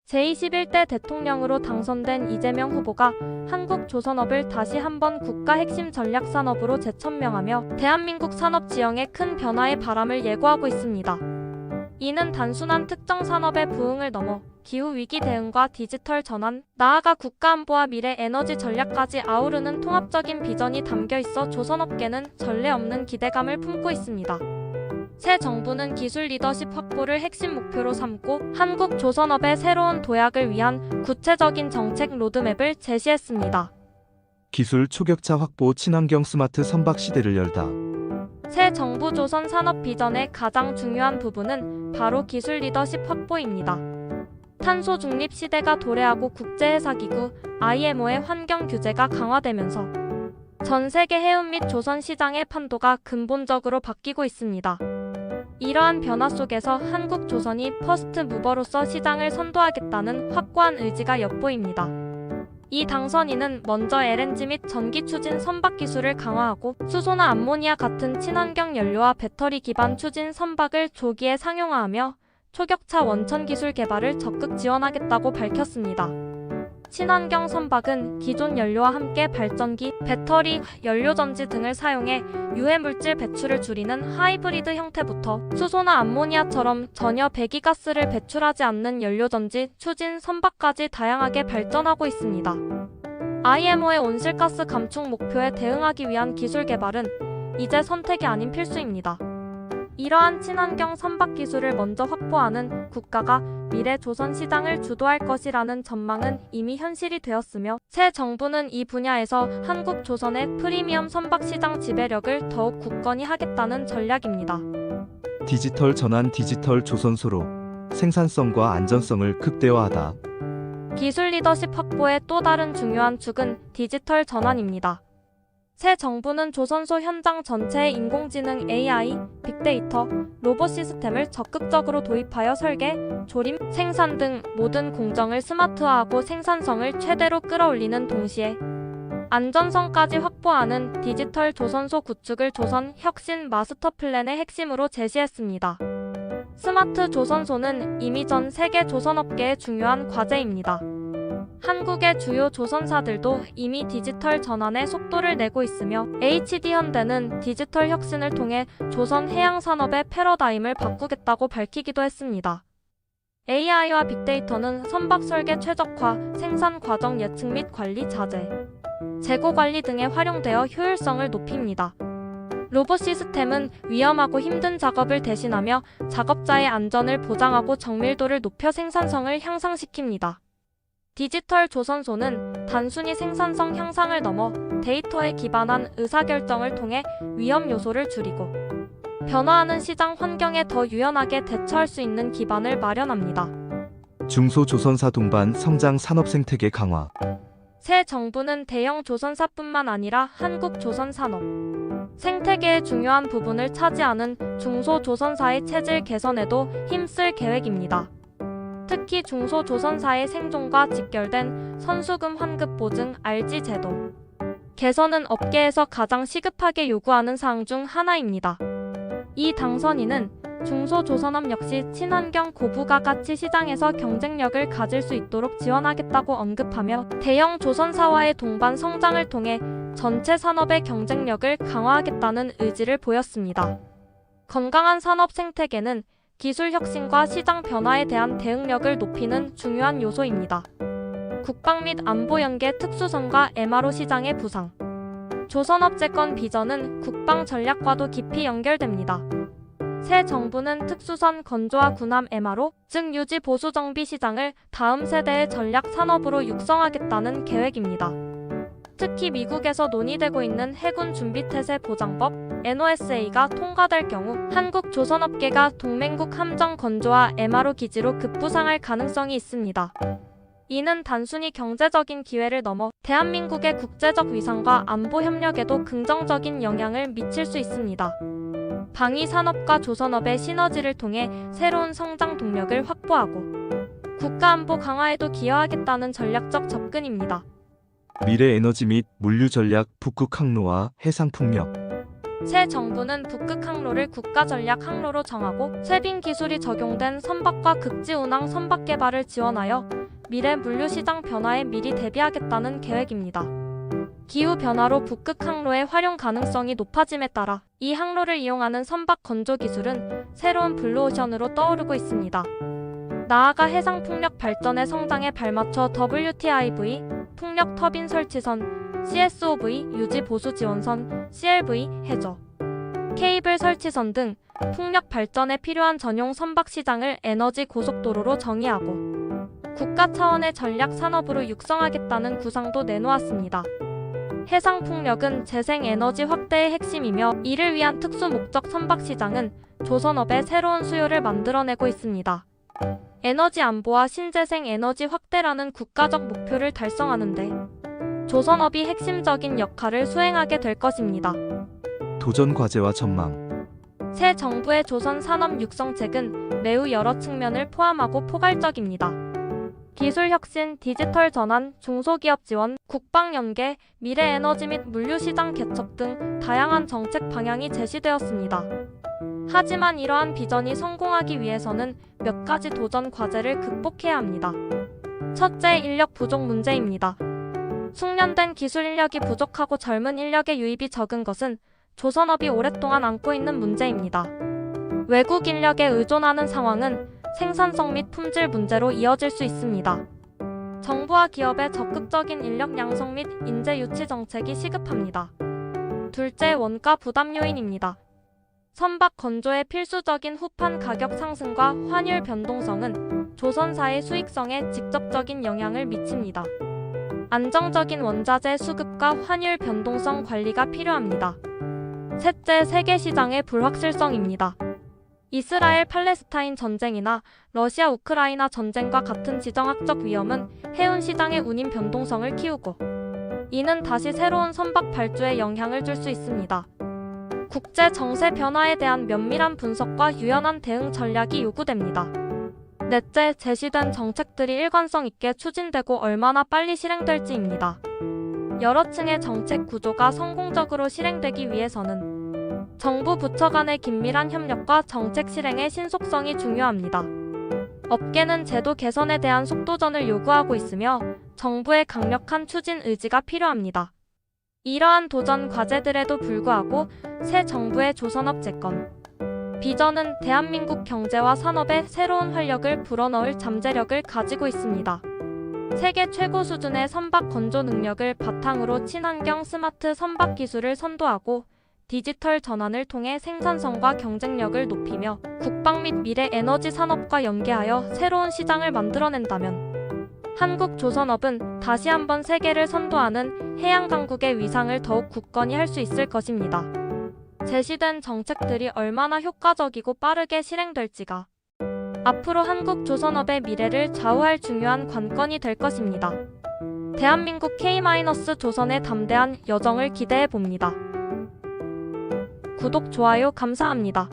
제21대 대통령으로 당선된 이재명 후보가 한국조선업을 다시 한번 국가 핵심 전략 산업으로 재천명하며 대한민국 산업 지형의 큰 변화의 바람을 예고하고 있습니다. 이는 단순한 특정 산업의 부흥을 넘어 기후위기 대응과 디지털 전환, 나아가 국가안보와 미래 에너지 전략까지 아우르는 통합적인 비전이 담겨 있어 조선업계는 전례 없는 기대감을 품고 있습니다. 새 정부는 기술 리더십 확보를 핵심 목표로 삼고 한국 조선업의 새로운 도약을 위한 구체적인 정책 로드맵을 제시했습니다. 기술 초격차 확보 친환경 스마트 선박 시대를 열다. 새 정부 조선 산업 비전의 가장 중요한 부분은 바로 기술 리더십 확보입니다. 탄소 중립 시대가 도래하고 국제해사기구 IMO의 환경 규제가 강화되면서 전 세계 해운 및 조선 시장의 판도가 근본적으로 바뀌고 있습니다. 이러한 변화 속에서 한국조선이 퍼스트 무버로서 시장을 선도하겠다는 확고한 의지가 엿보입니다. 이 당선인은 먼저 LNG 및 전기 추진 선박 기술을 강화하고 수소나 암모니아 같은 친환경 연료와 배터리 기반 추진 선박을 조기에 상용화하며 초격차 원천 기술 개발을 적극 지원하겠다고 밝혔습니다. 친환경 선박은 기존 연료와 함께 발전기, 배터리, 연료전지 등을 사용해 유해물질 배출을 줄이는 하이브리드 형태부터 수소나 암모니아처럼 전혀 배기가스를 배출하지 않는 연료전지, 추진 선박까지 다양하게 발전하고 있습니다. IMO의 온실가스 감축 목표에 대응하기 위한 기술 개발은 이제 선택이 아닌 필수입니다. 이러한 친환경 선박 기술을 먼저 확보하는 국가가 미래 조선 시장을 주도할 것이라는 전망은 이미 현실이 되었으며 새 정부는 이 분야에서 한국 조선의 프리미엄 선박 시장 지배력을 더욱 굳건히 하겠다는 전략입니다. 디지털 전환 디지털 조선소로 생산성과 안전성을 극대화하다. 기술 리더십 확보의 또 다른 중요한 축은 디지털 전환입니다. 새 정부는 조선소 현장 전체에 인공지능 AI, 빅데이터, 로봇 시스템을 적극적으로 도입하여 설계, 조림, 생산 등 모든 공정을 스마트화하고 생산성을 최대로 끌어올리는 동시에 안전성까지 확보하는 디지털 조선소 구축을 조선 혁신 마스터 플랜의 핵심으로 제시했습니다. 스마트 조선소는 이미 전 세계 조선업계의 중요한 과제입니다. 한국의 주요 조선사들도 이미 디지털 전환에 속도를 내고 있으며 HD현대는 디지털 혁신을 통해 조선 해양산업의 패러다임을 바꾸겠다고 밝히기도 했습니다. AI와 빅데이터는 선박 설계 최적화, 생산 과정 예측 및 관리 자재, 재고 관리 등에 활용되어 효율성을 높입니다. 로봇 시스템은 위험하고 힘든 작업을 대신하며 작업자의 안전을 보장하고 정밀도를 높여 생산성을 향상시킵니다. 디지털 조선소는 단순히 생산성 향상을 넘어 데이터에 기반한 의사결정을 통해 위험 요소를 줄이고 변화하는 시장 환경에 더 유연하게 대처할 수 있는 기반을 마련합니다. 중소조선사 동반 성장 산업 생태계 강화. 새 정부는 대형 조선사뿐만 아니라 한국 조선산업 생태계의 중요한 부분을 차지하는 중소조선사의 체질 개선에도 힘쓸 계획입니다. 특히 중소조선사의 생존과 직결된 선수금 환급 보증 RG 제도 개선은 업계에서 가장 시급하게 요구하는 사항 중 하나입니다. 이 당선인은 중소조선업 역시 친환경 고부가가치 시장에서 경쟁력을 가질 수 있도록 지원하겠다고 언급하며 대형 조선사와의 동반 성장을 통해 전체 산업의 경쟁력을 강화하겠다는 의지를 보였습니다. 건강한 산업 생태계는 기술 혁신과 시장 변화에 대한 대응력을 높이는 중요한 요소입니다. 국방 및 안보 연계 특수성과 MRO 시장의 부상. 조선업재건 비전은 국방 전략과도 깊이 연결됩니다. 새 정부는 특수선 건조와 군함 MRO, 즉 유지 보수 정비 시장을 다음 세대의 전략 산업으로 육성하겠다는 계획입니다. 특히 미국에서 논의되고 있는 해군 준비태세 보장법 NOSA가 통과될 경우 한국 조선업계가 동맹국 함정 건조와 MRO 기지로 급부상할 가능성이 있습니다. 이는 단순히 경제적인 기회를 넘어 대한민국의 국제적 위상과 안보 협력에도 긍정적인 영향을 미칠 수 있습니다. 방위 산업과 조선업의 시너지를 통해 새로운 성장 동력을 확보하고 국가안보 강화에도 기여하겠다는 전략적 접근입니다. 미래 에너지 및 물류 전략 북극 항로와 해상 풍력. 새 정부는 북극 항로를 국가 전략 항로로 정하고 쇄빙 기술이 적용된 선박과 극지 운항 선박 개발을 지원하여 미래 물류 시장 변화에 미리 대비하겠다는 계획입니다. 기후 변화로 북극 항로의 활용 가능성이 높아짐에 따라 이 항로를 이용하는 선박 건조 기술은 새로운 블루오션으로 떠오르고 있습니다. 나아가 해상 풍력 발전의 성장에 발맞춰 WTIV, 풍력 터빈 설치선, CSOV, 유지 보수 지원선, CLV, 해저, 케이블 설치선 등 풍력 발전에 필요한 전용 선박 시장을 에너지 고속도로로 정의하고 국가 차원의 전략 산업으로 육성하겠다는 구상도 내놓았습니다. 해상 풍력은 재생에너지 확대의 핵심이며 이를 위한 특수 목적 선박 시장은 조선업의 새로운 수요를 만들어내고 있습니다. 에너지 안보와 신재생 에너지 확대라는 국가적 목표를 달성하는데 조선업이 핵심적인 역할을 수행하게 될 것입니다. 도전 과제와 전망. 새 정부의 조선 산업 육성책은 매우 여러 측면을 포함하고 포괄적입니다. 기술 혁신, 디지털 전환, 중소기업 지원, 국방 연계, 미래 에너지 및 물류 시장 개척 등 다양한 정책 방향이 제시되었습니다. 하지만 이러한 비전이 성공하기 위해서는 몇 가지 도전 과제를 극복해야 합니다. 첫째, 인력 부족 문제입니다. 숙련된 기술 인력이 부족하고 젊은 인력의 유입이 적은 것은 조선업이 오랫동안 안고 있는 문제입니다. 외국 인력에 의존하는 상황은 생산성 및 품질 문제로 이어질 수 있습니다. 정부와 기업의 적극적인 인력 양성 및 인재 유치 정책이 시급합니다. 둘째, 원가 부담 요인입니다. 선박 건조의 필수적인 후판 가격 상승과 환율 변동성은 조선사의 수익성에 직접적인 영향을 미칩니다. 안정적인 원자재 수급과 환율 변동성 관리가 필요합니다. 셋째, 세계 시장의 불확실성입니다. 이스라엘 팔레스타인 전쟁이나 러시아 우크라이나 전쟁과 같은 지정학적 위험은 해운 시장의 운임 변동성을 키우고 이는 다시 새로운 선박 발주에 영향을 줄 수 있습니다. 국제 정세 변화에 대한 면밀한 분석과 유연한 대응 전략이 요구됩니다. 넷째, 제시된 정책들이 일관성 있게 추진되고 얼마나 빨리 실행될지입니다. 여러 층의 정책 구조가 성공적으로 실행되기 위해서는 정부 부처 간의 긴밀한 협력과 정책 실행의 신속성이 중요합니다. 업계는 제도 개선에 대한 속도전을 요구하고 있으며 정부의 강력한 추진 의지가 필요합니다. 이러한 도전 과제들에도 불구하고 새 정부의 조선업 재건 비전은 대한민국 경제와 산업에 새로운 활력을 불어넣을 잠재력을 가지고 있습니다. 세계 최고 수준의 선박 건조 능력을 바탕으로 친환경 스마트 선박 기술을 선도하고 디지털 전환을 통해 생산성과 경쟁력을 높이며 국방 및 미래 에너지 산업과 연계하여 새로운 시장을 만들어낸다면 한국 조선업은 다시 한번 세계를 선도하는 해양 강국의 위상을 더욱 굳건히 할 수 있을 것입니다. 제시된 정책들이 얼마나 효과적이고 빠르게 실행될지가 앞으로 한국 조선업의 미래를 좌우할 중요한 관건이 될 것입니다. 대한민국 K-조선의 담대한 여정을 기대해 봅니다. 구독, 좋아요 감사합니다.